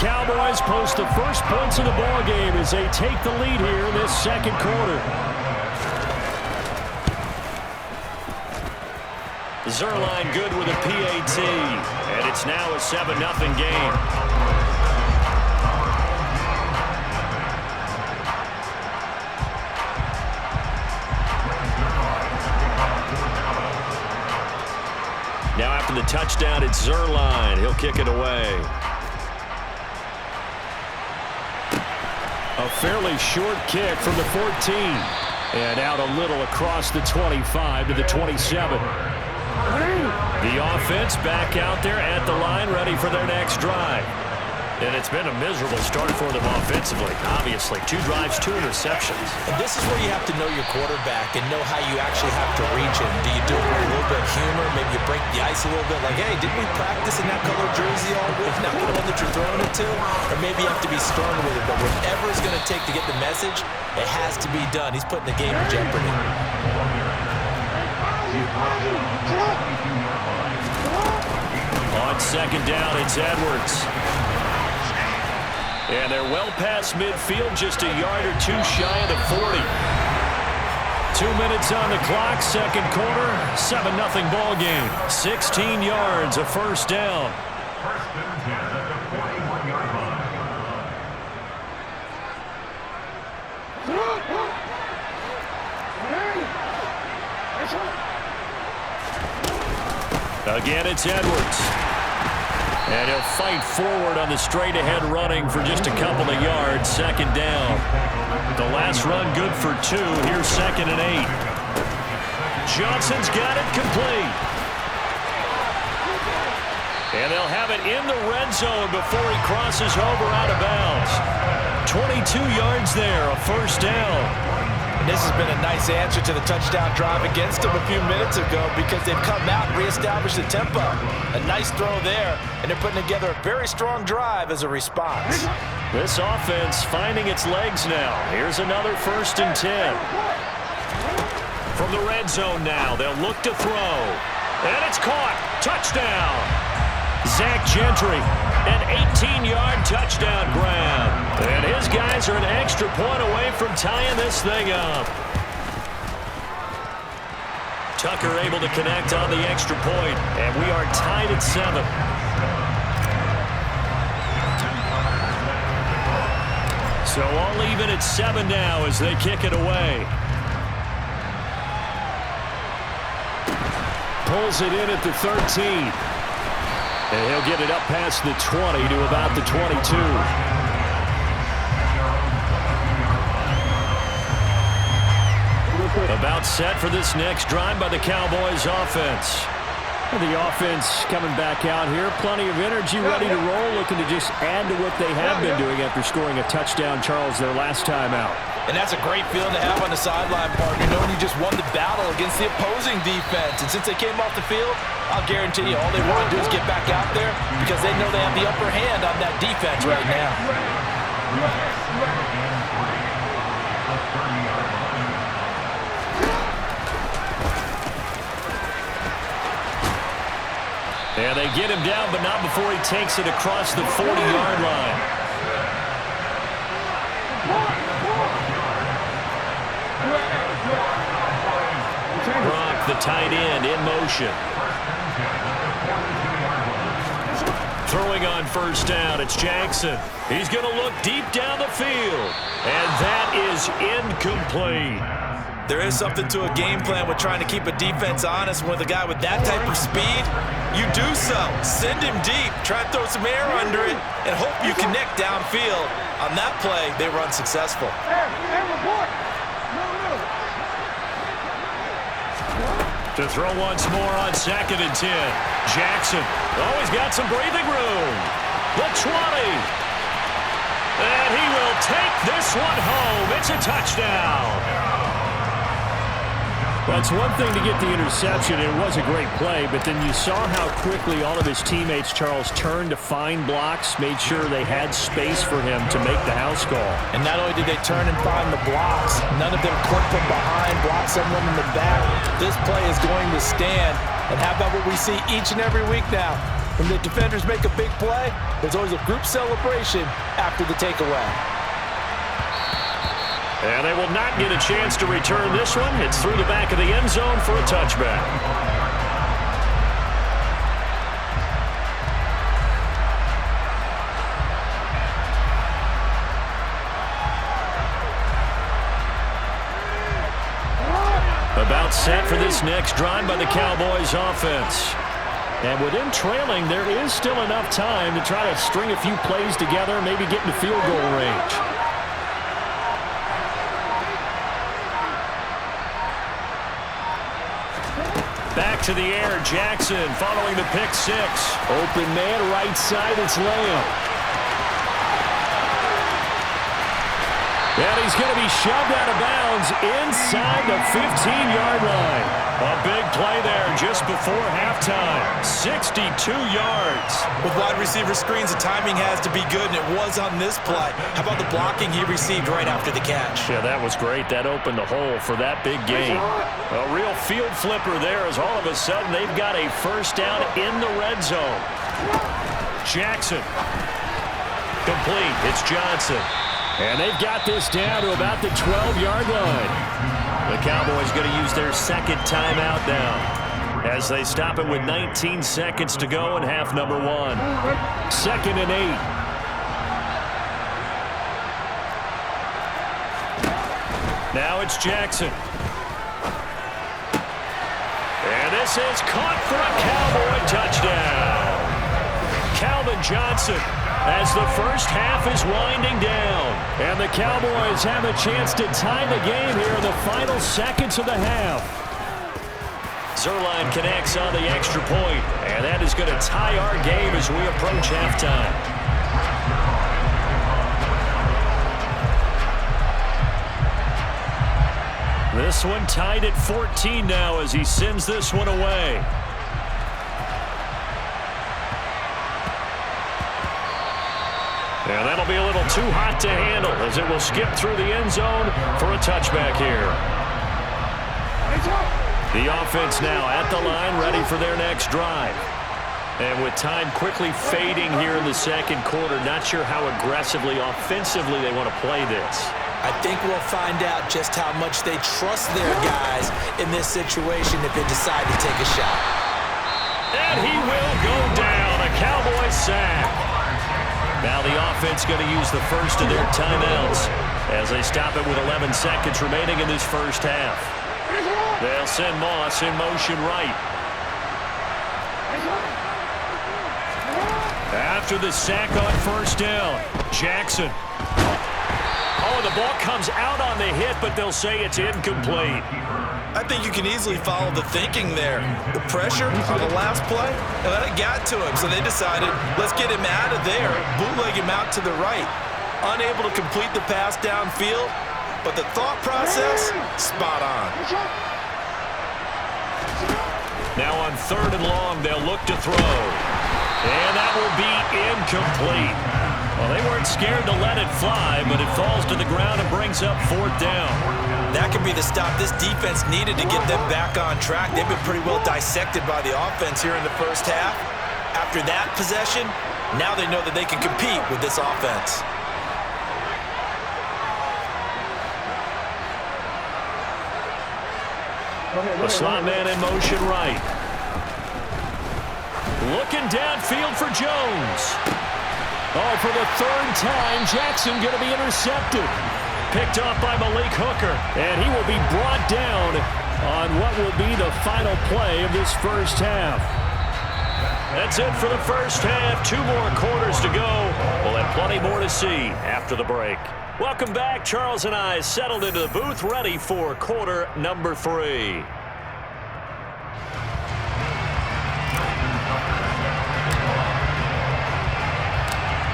Cowboys post the first points of the ball game as they take the lead here in this second quarter. Zerline good with a PAT, and it's now a 7-0 game. Now after the touchdown, it's Zerline. He'll kick it away. A fairly short kick from the 14. And out a little across the 25 to the 27. The offense back out there at the line, ready for their next drive. And it's been a miserable start for them offensively. Obviously, 2 drives, 2 interceptions. And this is where you have to know your quarterback and know how you actually have to reach him. Do you do it with a little bit of humor? Maybe you break the ice a little bit, like, hey, didn't we practice in that color jersey all week? Not the one that you're throwing it to? Or maybe you have to be stern with it. But whatever it's going to take to get the message, it has to be done. He's putting the game in jeopardy. On second down, it's Edwards. And they're well past midfield, just a yard or 2 shy of the 40. 2 minutes on the clock, second quarter, 7-0 ball game. 16 yards, a first down. Again, it's Edwards. And he'll fight forward on the straight-ahead running for just a couple of yards. Second down. The last run good for 2. Here's 2nd and 8. Johnson's got it complete. And they'll have it in the red zone before he crosses over out of bounds. 22 yards there, a first down. And this has been a nice answer to the touchdown drive against them a few minutes ago because they've come out and reestablished the tempo. A nice throw there, and they're putting together a very strong drive as a response. This offense finding its legs now. Here's another 1st and 10. From the red zone now, they'll look to throw. And it's caught. Touchdown. Zach Gentry, an 18-yard touchdown grab. And his guys are an extra point away from tying this thing up. Tucker able to connect on the extra point, and we are tied at 7. So all even at 7 now as they kick it away. Pulls it in at the 13. And he'll get it up past the 20 to about the 22. About set for this next drive by the Cowboys offense. The offense coming back out here. Plenty of energy, ready to roll, looking to just add to what they have been doing after scoring a touchdown, Charles, their last time out. And that's a great feeling to have on the sideline, partner, knowing you just won the battle against the opposing defense. And since they came off the field, I'll guarantee you all they want to do is get back out there because they know they have the upper hand on that defense right now. And they get him down, but not before he takes it across the 40-yard line. Brock, the tight end, in motion. Throwing on first down, it's Jackson. He's going to look deep down the field. And that is incomplete. There is something to a game plan with trying to keep a defense honest. With a guy with that type of speed, you do so. Send him deep, try to throw some air under it, and hope you connect downfield. On that play, they run successful. To throw once more on 2nd and 10. Jackson always got some breathing room. The 20. And he will take this one home. It's a touchdown. Well, it's one thing to get the interception, and it was a great play, but then you saw how quickly all of his teammates, Charles, turned to find blocks, made sure they had space for him to make the house call. And not only did they turn and find the blocks, none of them clip from behind, block someone in the back. This play is going to stand. And how about what we see each and every week now? When the defenders make a big play, there's always a group celebration after the takeaway. And they will not get a chance to return this one. It's through the back of the end zone for a touchback. About set for this next drive by the Cowboys offense. And with them trailing, there is still enough time to try to string a few plays together, maybe get into field goal range. Back to the air, Jackson following the pick six. Open man, right side, it's Lamb. And he's going to be shoved out of bounds inside the 15-yard line. A big play there just before halftime. 62 yards. With wide receiver screens, the timing has to be good, and it was on this play. How about the blocking he received right after the catch? Yeah, that was great. That opened the hole for that big gain. A real field flipper there as all of a sudden they've got a first down in the red zone. Jackson. Complete. It's Johnson. And they've got this down to about the 12-yard line. The Cowboys going to use their second timeout now as they stop it with 19 seconds to go in half number one. 2nd and 8. Now it's Jackson. And this is caught for a Cowboy touchdown. Calvin Johnson as the first half is winding down. And the Cowboys have a chance to tie the game here in the final seconds of the half. Zerline connects on the extra point, and that is going to tie our game as we approach halftime. This one tied at 14 now as he sends this one away. And that'll be a little too hot to handle as it will skip through the end zone for a touchback here. The offense now at the line, ready for their next drive. And with time quickly fading here in the second quarter, not sure how aggressively, offensively they want to play this. I think we'll find out just how much they trust their guys in this situation if they decide to take a shot. And he will go down, a Cowboy sack. Now the offense going to use the first of their timeouts as they stop it with 11 seconds remaining in this first half. They'll send Moss in motion right. After the sack on first down, Jackson. Oh, the ball comes out on the hit, but they'll say it's incomplete. I think you can easily follow the thinking there. The pressure on the last play, and then it got to him, so they decided, let's get him out of there, bootleg him out to the right. Unable to complete the pass downfield, but the thought process, spot on. Now on 3rd and long, they'll look to throw. And that will be incomplete. Well, they weren't scared to let it fly, but it falls to the ground and brings up 4th down. That could be the stop this defense needed to get them back on track. They've been pretty well dissected by the offense here in the first half. After that possession, now they know that they can compete with this offense. The slot man in motion right. Looking downfield for Jones. Oh, for the 3rd time, Jackson going to be intercepted. Picked off by Malik Hooker, and he will be brought down on what will be the final play of this first half. That's it for the first half. 2 more quarters to go. We'll have plenty more to see after the break. Welcome back. Charles and I settled into the booth, ready for quarter number 3.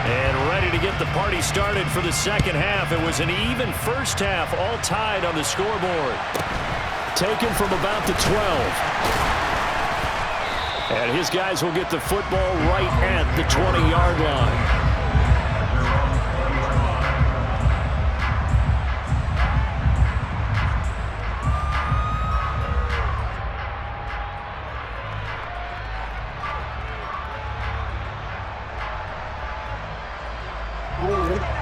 And ready to get the party started for the second half. It was an even first half, all tied on the scoreboard. Taken from about the 12. And his guys will get the football right at the 20-yard line.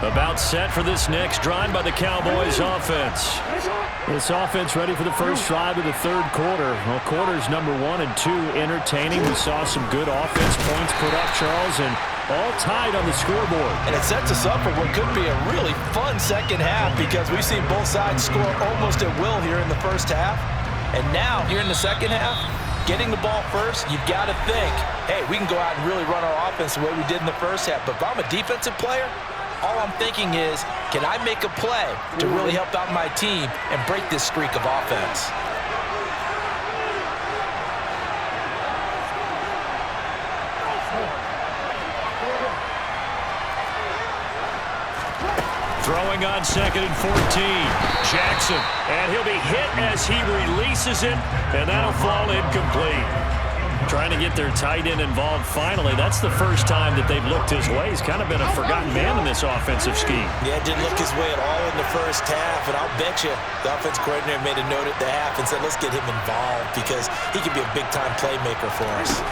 About set for this next drive by the Cowboys offense. This offense ready for the first drive of the third quarter. Well, quarters number 1 and 2 entertaining. We saw some good offense points put up, Charles, and all tied on the scoreboard. And it sets us up for what could be a really fun second half because we've seen both sides score almost at will here in the first half. And now, here in the second half, getting the ball first, you've got to think, hey, we can go out and really run our offense the way we did in the first half. But if I'm a defensive player, all I'm thinking is, can I make a play to really help out my team and break this streak of offense? Throwing on 2nd and 14. Jackson, and he'll be hit as he releases it, and that'll fall incomplete. Trying to get their tight end involved finally. That's the first time that they've looked his way. He's kind of been a forgotten man in this offensive scheme. Yeah, didn't look his way at all in the first half, and I'll bet you the offense coordinator made a note at the half and said, let's get him involved because he could be a big-time playmaker for us.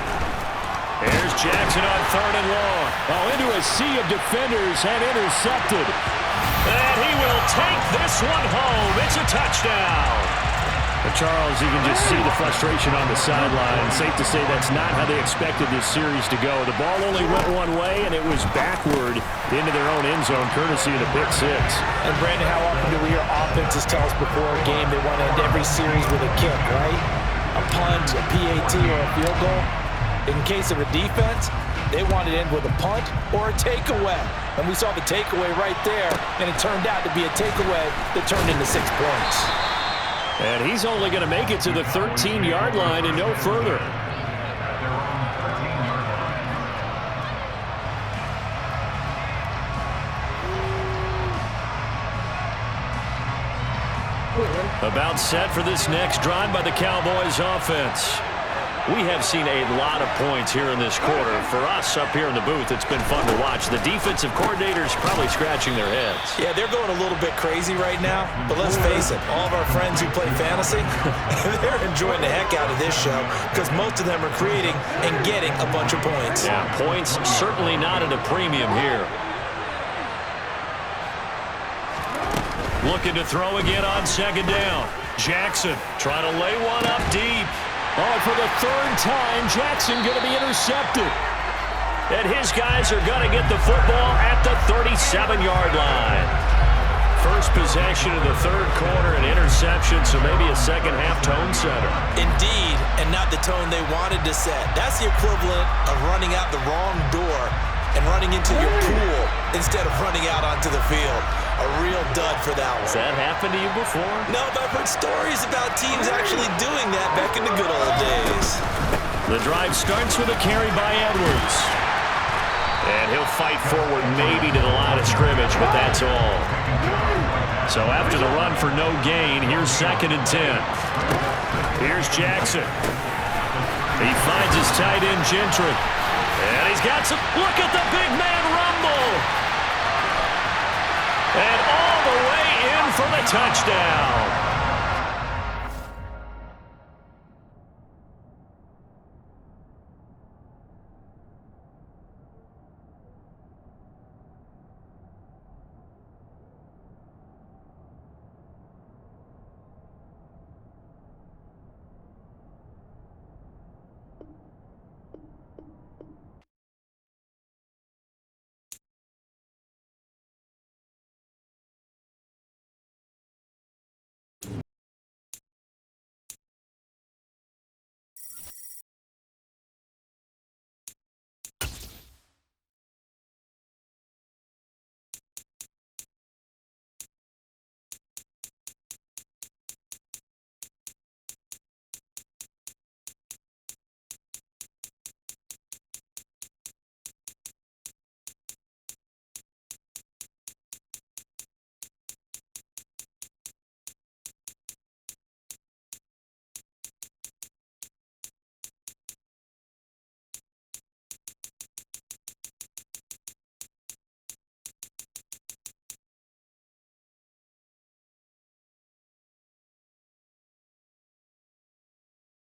There's Jackson on 3rd and long. Oh, into a sea of defenders and intercepted. And he will take this one home. It's a touchdown. Charles, you can just see the frustration on the sideline. Safe to say that's not how they expected this series to go. The ball only went one way, and it was backward into their own end zone, courtesy of the pick six. And, Brandon, how often do we hear offenses tell us before a game they want to end every series with a kick, right? A punt, a PAT, or a field goal. In case of a defense, they want to end with a punt or a takeaway. And we saw the takeaway right there, and it turned out to be a takeaway that turned into 6 points. And he's only going to make it to the 13-yard line and no further. About set for this next drive by the Cowboys offense. We have seen a lot of points here in this quarter. For us up here in the booth, it's been fun to watch. The defensive coordinators probably scratching their heads. Yeah, they're going a little bit crazy right now. But let's face it, all of our friends who play fantasy, they're enjoying the heck out of this show because most of them are creating and getting a bunch of points. Yeah, points certainly not at a premium here. Looking to throw again on 2nd down. Jackson trying to lay one up deep. Oh, for the 3rd time, Jackson going to be intercepted. And his guys are going to get the football at the 37-yard line. First possession of the 3rd quarter, an interception, so maybe a second-half tone setter. Indeed, and not the tone they wanted to set. That's the equivalent of running out the wrong door and running into your pool instead of running out onto the field. A real dud for that one. Has that happened to you before? No, but I've heard stories about teams actually doing that back in the good old days. The drive starts with a carry by Edwards. And he'll fight forward maybe to the line of scrimmage, but that's all. So after the run for no gain, here's 2nd and 10. Here's Jackson. He finds his tight end, Gentry. And he's got some, look at the big man rumble. And all the way in for the touchdown.